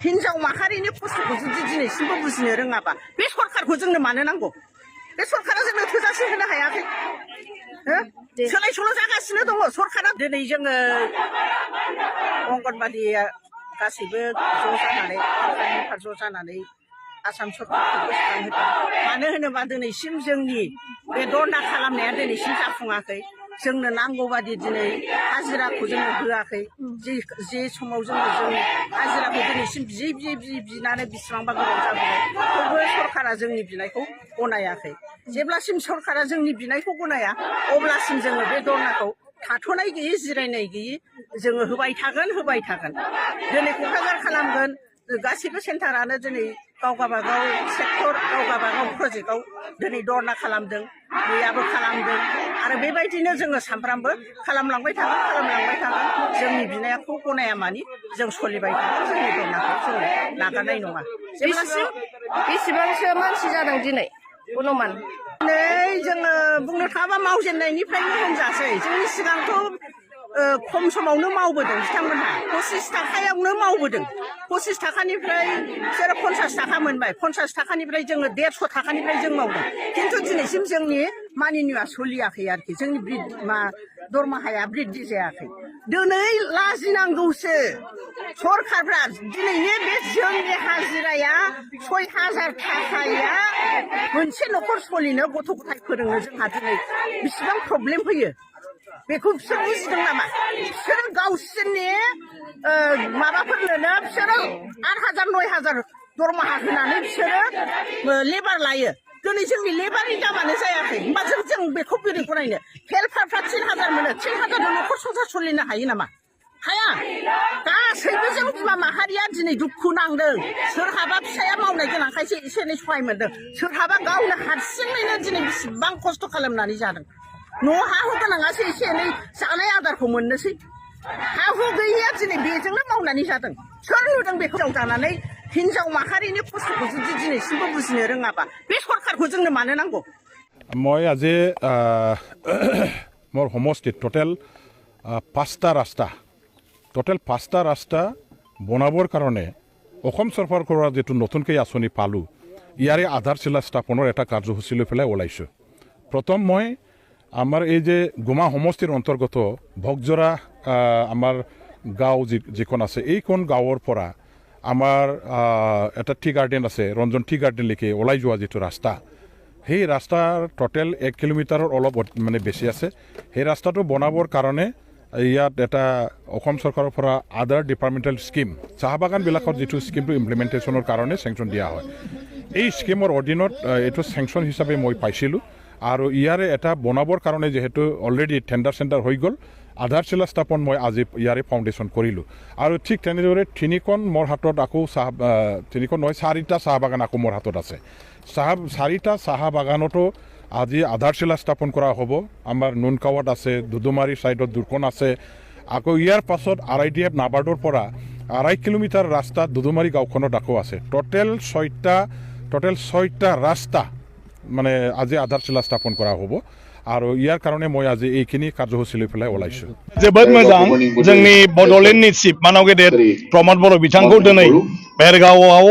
हिनजाव माहारिनि खस्थ'खौ जुदि दिनैसिमबो बुजिनो रोङाबा बे सरखारखौ जोंनो मानो नांगौ बे सरखारा जोंनो थोजासे होनो हायाखै सोलाय सोल' जागासिनो दङ सरखारा दिनै जोङो अंगनबादिया गासैबो ज' जानानै ज' जानानै आसाम सरकारखौ गोसोखांहोदों मानो होनोबा दिनैसिम जोंनि बे धरना खालामनाया दिनैसिम जाफुङाखै जोंनो नांगौ बादि दिनै हाजिराखौ जोंनो होआखै जे समाव जों हाजिराखौ दिनैसिम बिनानै बेसेबांबा गोबाव जाबोबाय थेवबो सरकारा जोंनि बिनायखौ गनायाखै जेब्लासिम सरकारा जोंनि बिनायखौ गनाया अब्लासिम जोङो बे धरनाखौ थाथ'नाय गैयै जिरायनाय गैयै जोङो होबाय थागोन दिनै क'क्राझार खालामगोन गासैबो सेन्टारानो दिनै गाव गावबागाव सेक्टर गाव गावबागाव प्रजेक्टआव दिनै धरना खालामदों बयहाबो खालामदों आरो बेबायदिनो जोङो सानफ्रामबो खालामलांबाय थागोन जोंनि बिनायखौ गनाया मानि जों सोलिबाय थागोन जोंनि धरनाखौ जों नागारनाय नङा जेब्लासिम बेसेबांसो मानसि जादों दिनै अनुमान नै जोङो बुंनो थाङोबा मावजेननायनिफ्रायनो होनजासै जोंनि सिगांथ' खम समावनो मावबोदों बिथांमोनहा 25 थाखायावनो मावबोदों 25 थाखानिफ्राय बिसोरो 50 थाखा मोनबाय 50 थाखानिफ्राय जोङो 150 थाखानिफ्राय जों मावदों खिन्थु दिनैसिम जोंनि मानिनिया सोलियाखै आरोखि जोंनि दरमाहाया बृद्धि जायाखै दिनै लाजिनांगौसो सरकारफ्रा दिनैनि बे जोंनि हाजिराया 6000 थाखाया मोनसे न'खर सोलिनो गथ' गथाय फोरोंनो जोंहा दिनै बेसेबां प्रब्लेम फैयो बेखौ बिसोर बुजिदों नामा बिसोर गावसोरनि माबाफोरनो बिसोरो 8000 9000 दरमाहा होनानै बिसोरो लेबार लायो दिनै जोंनि लेबारनि दामानो जायाखै होमबा जों बेखौ बोरै गनायनो हेल्पारफ्रा 3000 मोनो 3000 न'खर संसार सोलिनो हायो नामा हाया गासैबो जों बिमा माहारिया दिनै दुखु नांदों सोरहाबा फिसाया मावनाय गोनांखायसो एसे एनै सहाय मोनदों सोरहाबा गावनो हारसिङैनो दिनै बेसेबां खस्थ' खालामनानै जादों न' हा हु गोनाङासो एसे एनै जानाय आदारखौ मोननोसै हा हु गैयैया दिनै बेजोंनो मावनानै जादों सोर नुदों बेखौ जानानै हिनजाव माहारिनि खस्थ'खौ जुदि दिनैसिमबो बुजिनो रोङाबा बे सरकारखौ जोंनो मानो नांगौ মই আজি মোৰ সমষ্টিত টোটেল 5টা ৰাস্তা বনাবৰ কাৰণে অসম চৰকাৰৰ পৰা যেটো নতুনকৈ আঁচনি পালোঁ ইয়াৰে আধাৰশিলা স্থাপনৰ এটা কাৰ্যসূচী লৈ পেলাই ওলাইছোঁ প্ৰথম মই আমাৰ এই যে গুমা সমষ্টিৰ অন্তৰ্গত ভগজৰা আমাৰ গাঁও যিখন আছে এইখন গাঁৱৰ পৰা আমাৰ এটা টি গাৰ্ডেন আছে ৰঞ্জন টি গাৰ্ডেনলৈকে ওলাই যোৱা যিটো ৰাস্তা সেই ৰাস্তাৰ টোটেল 1 কিলোমিটাৰৰ অলপ মানে বেছি আছে সেই ৰাস্তাটো বনাবৰ কাৰণে ইয়াত এটা অসম চৰকাৰৰ পৰা আদাৰ ডিপাৰ্টমেণ্টেল স্কিম চাহ বাগানবিলাকৰ যিটো স্কিমটো ইমপ্লিমেণ্টেশ্যনৰ কাৰণে চেংচন দিয়া হয় এই স্কিমৰ অধীনত এইটো চেংচন হিচাপে মই পাইছিলোঁ আৰু ইয়াৰে এটা বনাবৰ কাৰণে যেহেতু অলৰেডি টেণ্ডাৰ চেণ্ডাৰ হৈ গ'ল আধাৰশিলা স্থাপন মই আজি ইয়াৰে ফাউণ্ডেশ্যন কৰিলোঁ আৰু ঠিক তেনেদৰে তিনিখন মোৰ হাতত আকৌ তিনিখন নহয় 4টা চাহ বাগান আকৌ মোৰ হাতত আছে 4টা চাহ বাগানতো আজি আধাৰশিলা স্থাপন কৰা হ'ব আমাৰ নুনকাৱাত আছে দুদুমাৰী ছাইডত দুৰ্কণ আছে আকৌ ইয়াৰ পাছত RIDF নাবাৰ্ডৰ পৰা 2.5 কিলোমিটাৰ ৰাস্তা দুদুমাৰী গাঁওখনত আকৌ আছে টোটেল 6টা ৰাস্তা মানে আজি আধাৰশিলা স্থাপন কৰা হ'ব আৰু ইয়াৰ কাৰণে মই আজি এইখিনি কাৰ্যসূচী লৈ পেলাই ওলাইছোঁ जोबोद मोजां जोंनि बड'लेण्डनि चिफ मानाव गेदेर प्रमद बर' बिथांखौ दिनै भेरगावआव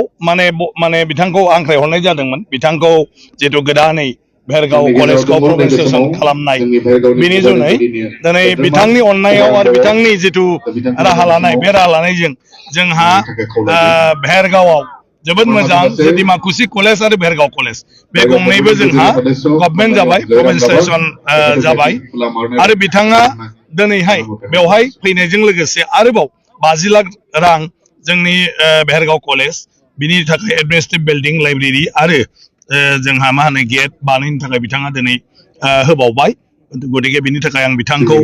माने बिथांखौ हांख्रायहरनाय जादोंमोन बिथांखौ जिहेतु गोदानै भेरगाव कलेजखौ प्रफेसनेल खालामनाय बिनि जुनै दिनै बिथांनि अननायाव आरो बिथांनि जितु राहा लानाय बे राहा लानायजों जोंहा भेरगावआव जोबोद मोजां जे डिमाकुसि कलेज आरो भेरगाव कलेज बे गंनैबो जोंहा गभर्नमेन्ट जाबाय प्रफेसनेल जाबाय आरो बिथाङा दिनैहाय बेवहाय फैनायजों लोगोसे आरोबाव 50 लाख रां जोंनि भेरगाव कलेज बिनि थाखाय एडमिनिस्ट्रेटिभ बिल्डिं लाइब्रेरि आरो जोंहा मा होनो गेट बानायनो थाखाय बिथाङा दिनै होबावबाय गतिके बिनि थाखाय आं बिथांखौ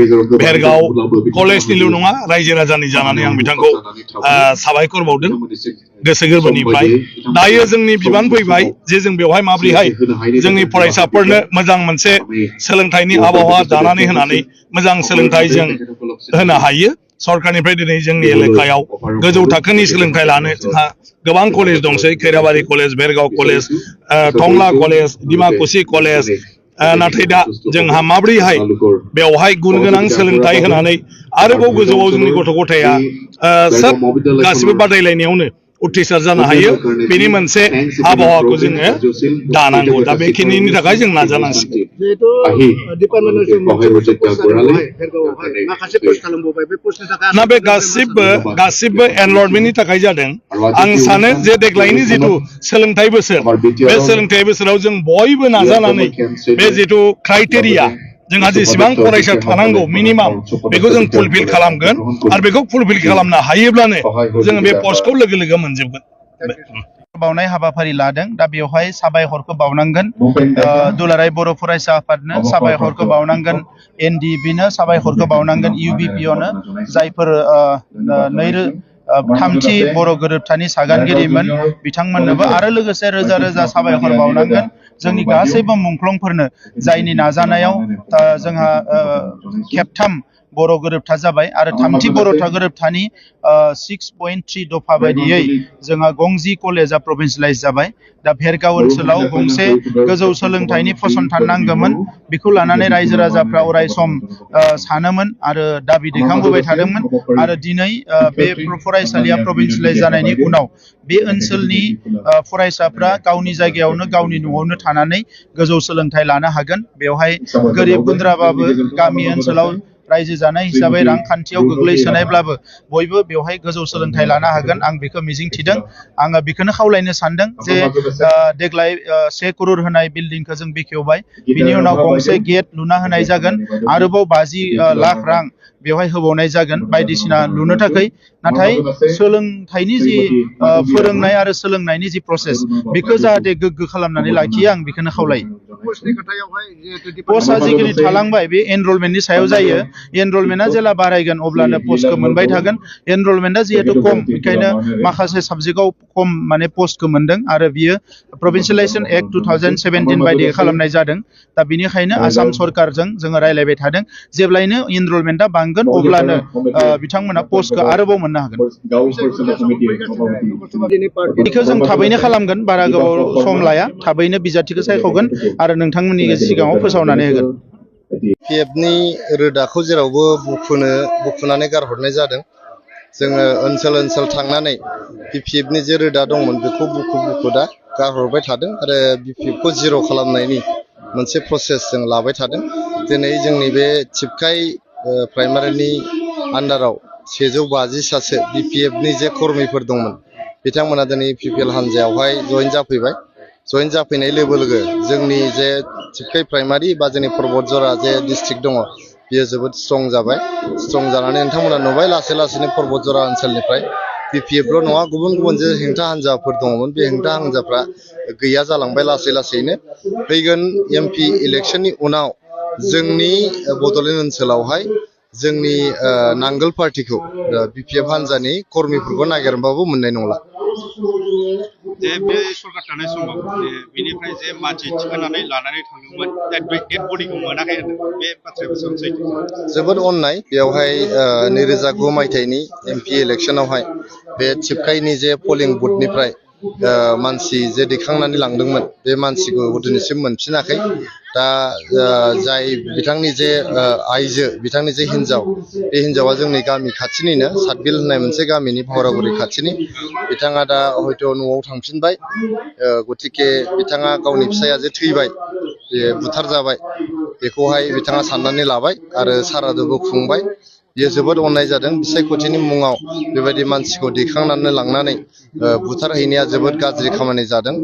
भेरगाव कलेजनिल' नङा रायजो राजानि जानानै आं बिथांखौ साबायखर बावदों गोसो गोरबोनिफ्राय दायो जोंनि बिबान फैबाय जे जों बेवहाय माब्रैहाय जोंनि फरायसाफोरनो मोजां मोनसे सोलोंथाइनि आबहावा दानानै होनानै मोजां सोलोंथाइ जों होनो हायो सरकारनिफ्राय दिनै जोंनि एलेकायाव गोजौ थाखोनि सोलोंथाइ लानो जोंहा गोबां कलेज दंसै खैराबारि कलेज भेरगाव कलेज टंला कलेज डिमाकुसि कलेज नाथाय दा जोंहा माब्रैहाय बेवहाय गुन गोनां सोलोंथाइ होनानै आरोबाव गोजौआव जोंनि गथ' गथाया सोब गासिबो बादायलायनायावनो उथ्रिसार जानो हायो बेनि मोनसे आबहावाखौ जोङो दानांगौ दा बेखिनिनि थाखाय जों नाजानांसिगोन जिहेतु डिपार्टमेन्टनि माखासे पस्ट खालामबोबाय बे पस्टनि थाखाय ना बे गासिबो एनरलमेन्टनि थाखाय जादों आं सानो जे देग्लायनि जिथु सोलोंथाइ बोसोर बे सोलोंथाइ बोसोराव जों बयबो नाजानानै बे जिथु क्राइटेरिया जोंहा जेसेबां फरायसा थानांगौ मिनिमाम बेखौ जों फुलफिल खालामगोन आरो बेखौ फुलफिल खालामनो हायोब्लानो जोङो बे पस्टखौ लोगो लोगो मोनजोबगोन बावनाय हाबाफारि लादों दा बेवहाय साबायखरखौ बावनांगोन दुलाराय बर' फरायसा आफादनो साबायखरखौ बावनांगोन एनडिबिनो साबायखरखौ बावनांगोन इउबिपिअनो जायफोर थामथि बर' गोरोबथानि सागानगिरिमोन बिथांमोननोबो आरो लोगोसे रोजा रोजा साबायखर बावनांगोन जोंनि गासैबो मुंख्लंफोरनो जायनि नाजानायाव जोंहा खेबथाम बर' गोरोबथा जाबाय आरो थामथि बर' गोरोबथानि 6.3 दफा बायदियै जोंहा गंजि कलेजा प्रभिन्सियेलाइज जाबाय दा भेरगाव ओनसोलाव गंसे गोजौ सोलोंथाइनि फसंथान नांगौमोन बेखौ लानानै रायजो राजाफ्रा अराय सम सानोमोन आरो दाबि दैखांबोबाय थादोंमोन आरो दिनै बे फरायसालिया प्रभिन्सियेलाइज जानायनि उनाव बे ओनसोलनि फरायसाफ्रा गावनि जायगायावनो गावनि न'आवनो थानानै गोजौ सोलोंथाइ लानो हागोन बेवहाय गोरिब गुन्द्राबाबो गामि ओनसोलाव रायजो जानाय हिसाबै रांखान्थियाव गोग्लैसोनायब्लाबो बयबो बेवहाय गोजौ सोलोंथाइ लानो हागोन आं बेखौ मिजिंथिदों आङो बेखौनो खावलायनो सानदों जे देग्लाय 1 करोड़ होनाय बिल्डिंखौ जों बेखेवबाय बिनि उनाव गंसे गेट लुना होनाय जागोन आरोबाव 50 लाख रां बेवहाय होबावनाय जागोन बायदिसिना लुनो थाखाय नाथाय सोलोंथाइनि जि फोरोंनाय आरो सोलोंनायनि जि प्रसेस बेखौ जाहाथे गोग्गो खालामनानै लाखियो आं बेखौनो खावलायो पस्टआ जिखिनि थालांबाय बे एनरलमेन्टनि सायाव जायो एनरलमेन्टआ जेला बारायगोन अब्लानो पस्टखौ मोनबाय थागोन एनरलमेन्टआ जिहेतु खम बेखायनो माखासे साबजेक्टआव खम माने पस्टखौ मोनदों आरो बियो प्रभिन्सियेलाइजेसन एक्ट 2017 बायदि खालामनाय जादों दा बिनिखायनो आसाम सरकारजों जोङो रायलायबाय थादों जेब्लायनो एनरलमेन्टआ बांगोन अब्लानो बिथांमोना पस्टखौ आरोबाव मोननो हागोन बेखौ जों थाबैनो खालामगोन बारा गोबाव सम लाया थाबैनो बिजाथिखौ सायख'गोन आरो नोंथांमोननि सिगाङाव फोसावनानै होगोन पिएफनि रोदाखौ जेरावबो बुखुनानै गारहरनाय जादों जोङो ओनसोल थांनानै पिएफनि जे रोदा दंमोन बेखौ बुखु दा गारहरबाय थादों आरो पिएफखौ जिर' खालामनायनि मोनसे प्रसेस जों लाबाय थादों दिनै जोंनि बे थिपकाइ प्राइमारिनि आन्डाराव 150 सासे पिएफनि जे कर्मिफोर दंमोन बिथांमोना दिनै पिपिएल हान्जायावहाय जइन जाफैबाय जइन जाफैनाय लोगो लोगो जोंनि जे थिपकाइ प्राइमारि बा जोंनि पर्बतजरा जे डिस्ट्रिक्ट दङ बियो जोबोद स्ट्रं जाबाय स्ट्रं जानानै नोंथांमोना नुबाय लासै लासैनो पर्बतजरा ओनसोलनिफ्राय पिपिएफल' नङा गुबुन गुबुन जे हेंथा हान्जाफोर दङमोन बे हेंथा हान्जाफ्रा गैया जालांबाय लासै लासैनो फैगोन एमपि इलेक्सननि उनाव जोंनि बड'लेण्ड ओनसोलावहाय जोंनि नांगोल पार्टिखौ पिपिएफ हान्जानि कर्मिफोरखौ नागिरबाबो मोननाय नंला जे बे सरकार थानाय समाव बेनिफ्राय जे मानसि थिखोनानै लानानै थांदोंमोन बे डेड बडिखौ मोनाखै बे बाथ्राया बेसेबां सैथो जोबोद अननाय बेवहाय 2009 मायथाइनि एमपि इलेक्सनावहाय बे थिपकाइनि जे पलिं बुथनिफ्राय मानसि जे दैखांनानै लांदोंमोन बे मानसिखौ दिनैसिम मोनफिनाखै दा जाय बिथांनि जे आइजो बिथांनि जे हिनजाव बे हिनजावा जोंनि गामि खाथिनिनो सातबिल होननाय मोनसे गामिनि भावरागुरि खाथिनि बिथाङा दा हयथ' न'आव थांफिनबाय गतिके बिथाङा गावनि फिसाया जे थैबाय बे बुथारजाबाय बेखौहाय बिथाङा साननानै लाबाय आरो सारादुबो खुंबाय बियो जोबोद अननाय जादों बिसायख'थिनि मुङाव बेबायदि मानसिखौ दैखांनानै लांनानै बुथारहैनाया जोबोद गाज्रि खामानि जादों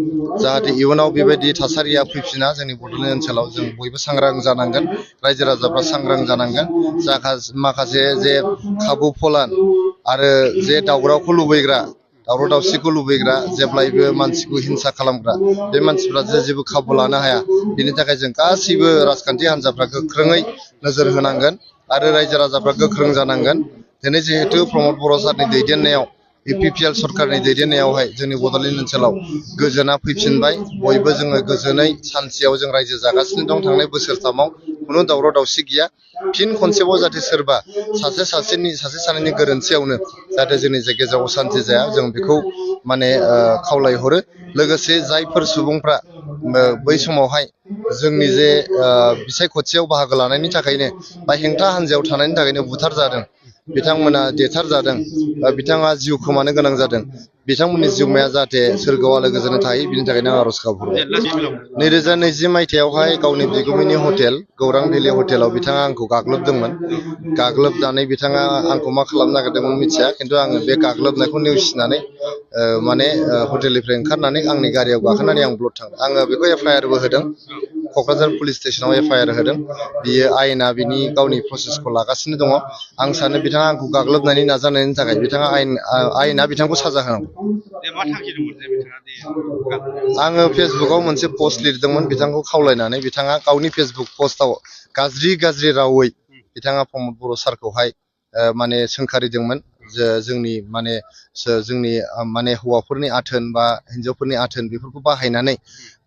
जाहाथे इयुनाव बेबायदि थासारिया फैफिना जोंनि बड'लेण्ड ओनसोलाव जों बयबो सांग्रां जानांगोन रायजो राजाफ्रा सांग्रां जानांगोन माखासे जे खाबु फलान आरो जे दावरावखौ लुबैग्रा दावराव दावसिखौ लुबैग्रा जेब्लायबो मानसिखौ हिंसा खालामग्रा बे मानसिफ्रा जेबो खाबु लानो हाया बेनि थाखाय जों गासैबो राजखान्थि हान्जाफ्रा गोख्रोङै नोजोर होनांगोन आरो रायजो राजाफ्रा गोख्रों जानांगोन दिनै जिहेतु प्रमद बर' सारनि दैदेननायाव पिपिएल सरकारनि दैदेननायावहाय जोंनि बड'लेण्ड ओनसोलाव गोजोना फैफिनबाय बयबो जोङो गोजोनै सान्थियाव जों रायजो जागासिनो दं थांनाय बोसोरथामाव खुनु दावराव दावसि गैया फिन खनसेबाव जाहाथे सोरबा सासे सानैनि गोरोन्थियावनो जाहाथे जोंनि गेजेराव असान्थि जाया जों बेखौ माने खावलायहरो लोगोसे जायफोर सुबुंफ्रा बै समावहाय जोंनि जे बिसायख'थियाव बाहागो लानायनि थाखायनो बा हेंथा हान्जायाव थानायनि थाखायनो बुथार जादों बिथांमोना देथारजादों बा बिथाङा जिउ खोमानो गोनां जादों बिथांमोननि जिउमाया जाहाथे सोरगोआव आलो गोजोनै थायो बिनि थाखायनो आं आर'ज गाबहरो 2020 मायथाइयावहाय गावनि बिगुमैनि हटेल गौरां भेलि हटेलाव बिथाङा आंखौ गाग्लोबदोंमोन गाग्लोबनानै बिथाङा आंखौ मा खालामनो नागिरदोंमोन मिथिया खिन्थु आङो बे गाग्लोबनायखौ नेवसिनानै माने हटेलनिफ्राय ओंखारनानै आंनि गारियाव गाखोनानै आं ब्लड थांदों आङो बेखौ एफआइआरबो होदों क'क्राझार पुलिस स्टेशनाव एफआइआर होदों बियो आयेना बिनि गावनि प्रसेसखौ लागासिनो दङ आं सानो बिथाङा आंखौ गाग्लोबनायनि नाजानायनि थाखाय बिथाङा आयेना बिथांखौ साजा होनांगौ आङो फेसबुकाव मोनसे पस्ट लिरदोंमोन बिथांखौ खावलायनानै बिथाङा गावनि फेसबुक पस्टआव गाज्रि रावै बिथाङा प्रमद बर' सारखौहाय माने सोंखारिदोंमोन जोंनि माने हौवाफोरनि आथोन बा हिन्जावफोरनि आथोन बेफोरखौ बाहायनानै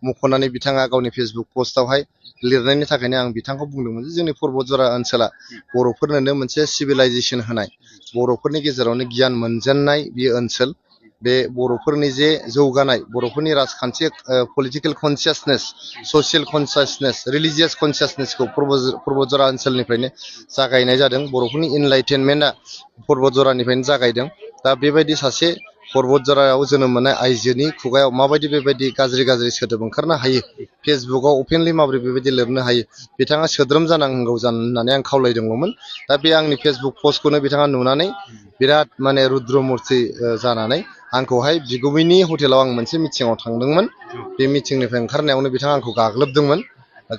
मुंख'नानै बिथाङा गावनि फेसबुक पस्टआवहाय लिरनायनि थाखायनो आं बिथांखौ बुंदोंमोन जे जोंनि पर्बतजरा ओनसोला बर'फोरनो मोनसे सिभिलाइजेसन होनाय बर'फोरनि गेजेरावनो गियान मोनजेननाय बे ओनसोल बे बर'फोरनि जे जौगानाय बर'फोरनि राजखान्थि political consciousness social consciousness religious कनसियासनेसखौ पर्बतजरा ओनसोलनिफ्रायनो जागायनाय जादों बर'फोरनि इनलाइटेनमेन्टआ पर्बतजरानिफ्रायनो जागायदों दा बेबायदि सासे पर्बतजरायाव जोनोम मोननाय आइजोनि खुगायाव माबायदि बेबायदि गाज्रि सोदोब ओंखारनो हायो फेसबुकाव अपेनलि माबोरै बेबायदि लिरनो हायो बिथाङा सोद्रोम जानांगौ होननानै आं खावलायदोंमोन दा बे आंनि फेसबुक पस्टखौनो बिथाङा नुनानै बिराद माने रुद्रमुर्ति जानानै आंखौहाय बिगुमैनि हटेलाव आं मोनसे मिटिङाव थांदोंमोन बे मिटिंनिफ्राय ओंखारनायावनो बिथाङा आंखौ गाग्लोबदोंमोन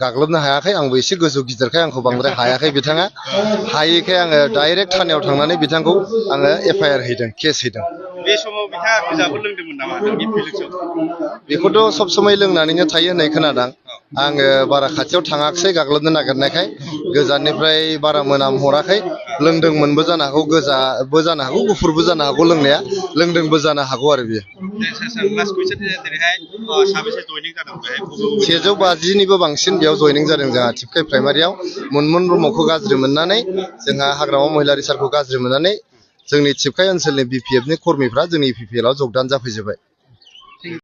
गाग्लोबनो हायाखै आंबो एसे गोजौ गिदिरखाय आंखौ बांद्राय हायाखै बिथाङा हायैखाय आङो डाइरेक्ट थानायाव थांनानै बिथांखौ आङो एफआइआर हैदों केस हैदों बे समाव बिथाङा बिजाबो लोंदोंमोन नामा नोंनि फिलिक्सआव बेखौथ' सब समाय लोंनानैनो थायो होननाय खोनादों आङो बारा खाथियाव थाङाखिसै गाग्लोबनो नागिरनायखाय गोजाननिफ्राय बारा मोनामहराखै लोंदोंमोनबो जानो हागौ गोजाबो जानो हागौ गुफुरबो जानो हागौ लोंनाया लोंदोंबो जानो हागौ आरो बियो 150निबो बांसिन बेयाव जयनिं जादों जोंहा टिपकाइ प्राइमारियाव मुनमुन ब्रह्मखौ गाज्रि मोननानै जोंहा हाग्रामा महिलारि सारखौ गाज्रि मोननानै जोंनि टिपकाइ ओनसोलनि बिपिएफनि कर्मिफ्रा जोंनि इपिपिएलआव जगदान जाफैजोब्बाय